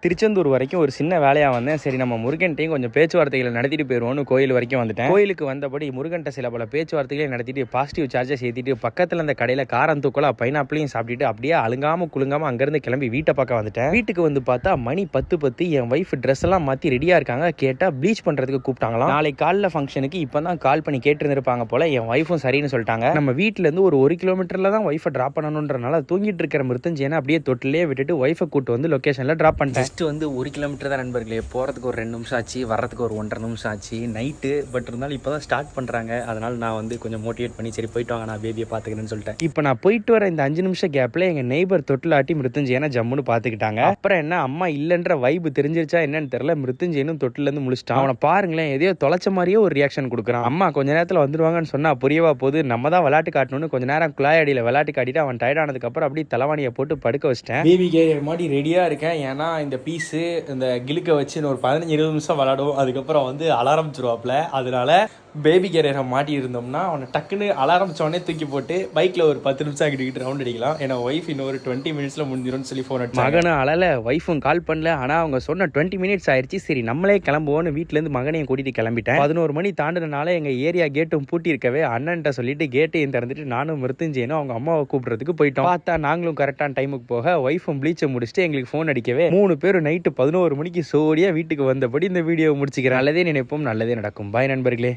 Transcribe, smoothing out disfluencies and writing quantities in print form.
திருச்செந்தூர் வரைக்கும் ஒரு சின்ன வேலையாக வந்தேன். சரி நம்ம முருகன்ட்டையும் கொஞ்சம் பேச்சுவார்த்தைகளை நடத்திட்டு போயிடுவோம்னு கோயில் வரைக்கும் வந்துட்டேன். கோயிலுக்கு வந்தபடி முருகன்ட்ட சில பல பேச்சுவார்த்தைகளை நடத்திட்டு பாசிட்டிவ் சார்ஜஸ் ஏற்றிட்டு பக்கத்தில் அந்த கடையில் காரம் தூக்கலா பைனாப்பிளையும் சாப்பிட்டுட்டு அப்படியே அழுங்காமல் குலுங்காமல் அங்கேருந்து கிளம்பி வீட்டை பார்க்க வந்துட்டேன். வீட்டுக்கு வந்து பார்த்தா மணி 10 என் ஒய்ஃப் ட்ரெஸ் எல்லாம் மாற்றி ரெடியாக இருக்காங்க. கேட்டால் ப்ளீச் பண்ணுறதுக்கு கூப்பிட்டாங்களாம். நாளைக்கு காலைல ஃபங்க்ஷனுக்கு இப்போ தான் கால் பண்ணி கேட்டுருந்துருப்பாங்க போல. என் ஒய்ஃபும் சரின்னு சொல்லிட்டாங்க. நம்ம வீட்டிலேருந்து ஒரு 1 கிலோமீட்டரில் தான் ஒய்ஃபை ட்ராப் பண்ணணுன்றனால தூங்கிட்டு இருக்கிற மிருத்துஞ்சேனை அப்படியே தொட்டிலே விட்டுட்டு ஒய்ஃபை கூட்டு வந்து லொக்கேஷனில் ட்ராப் பண்ணிட்டேன். ஜஸ்ட் வந்து 1 கிலோமீட்டர் தான் நண்பர்களே. போகிறதுக்கு ஒரு 2 நிமிஷம் ஆச்சு, வர்றதுக்கு ஒரு 1.5 நிமிஷம் ஆச்சு நைட்டு. பட் இருந்தாலும் இப்போ தான் ஸ்டார்ட் பண்ணுறாங்க. அதனால் நான் வந்து கொஞ்சம் மோட்டிவேட் பண்ணி சரி போயிட்டு வாங்க, நான் பேபியை பார்த்துக்கிறேன்னு சொல்லிட்டேன். இப்போ நான் போயிட்டு வர இந்த 5 நிமிஷம் கேப்பில் எங்கள் நெய்பர் தொட்டிலாட்டி மிருத்துஞ்சேனை ஜம்முன்னு பார்த்துக்கிட்டாங்க. அப்புறம் என்ன அம்மா இல்லைன்ற வைப்பு தெரிஞ்சிருச்சா என்னன்னு தெரியல, மிருத்துஞ்சேனும் தொட்டிலேருந்து முழிச்சிட்டான். அவனை பாருங்களேன், எதையோ தொலைச்ச மாதிரியே ஒரு ரியாக்ஷன் கொடுக்குறான். அம்மா கொஞ்ச நேரத்தில் வந்துடுவாங்கன்னு சொன்னால் புரியவா போது, நம்ம தான் விளையாட்டு காட்டணும்னு கொஞ்ச நேரம் குழாய் அடியில் விளையாட்டு காட்டிட்டு அவன் டயர்ட் ஆனதுக்கப்புறம் அப்படியே தலைவாணியை போட்டு படுக்க வச்சிட்டேன். பேபி கேரியர் மாதிரி ரெடியாக இருக்கேன். ஏன்னா இந்த பீஸு இந்த கிலுக்க வச்சு ஒரு 15-20 நிமிஷம் விளாடுவோம். அதுக்கப்புறம் வந்து அலாரம்பிச்சிருவாப்ல. அதனால பேபி கேரியரை மாட்டி இருந்தோம்னா அவனை டக்குன்னு அலாரம்பிச்சோடனே தூக்கி போட்டு பைக்கில் ஒரு 10 நிமிஷம் ஆகிட்டு ரவுண்ட் அடிக்கலாம். ஏன்னா ஒய்ஃப் இன்னொரு 20 மினிட்ஸில் முடிஞ்சிடும்னு சொல்லி ஃபோன் அடிச்சு மகனும் அழலை, ஒய்ஃபும் கால் பண்ணல. ஆனால் அவங்க சொன்ன 20 மினிட்ஸ் ஆயிடுச்சு. சரி நம்மளே கிளம்புவோன்னு வீட்டிலேருந்து மகனையும் கூட்டிகிட்டு கிளம்பிட்டேன். 11 மணி தாண்டினால எங்கள் ஏரியா கேட்டும் பூட்டி இருக்கவே அண்ணன்ட்ட சொல்லிட்டு கேட்டையும் திறந்துட்டு நானும் மிருத்துஞ்சேனும் அவங்க அம்மாவை கூப்பிட்றதுக்கு போயிட்டோம். பார்த்தா நாங்களும் கரெக்டான டைமுக்கு போக ஒய்ஃபும் ப்ளீச்சை முடிச்சுட்டு எங்களுக்கு ஃபோன் அடிக்கவே 3 பேரும் நைட்டு 11 மணிக்கு சோடியாக வீட்டுக்கு வந்தபடி இந்த வீடியோ முடிச்சுக்கிறேன். நல்லதே நினைப்போம், நல்லதே நடக்கும். பாய் நண்பர்களே.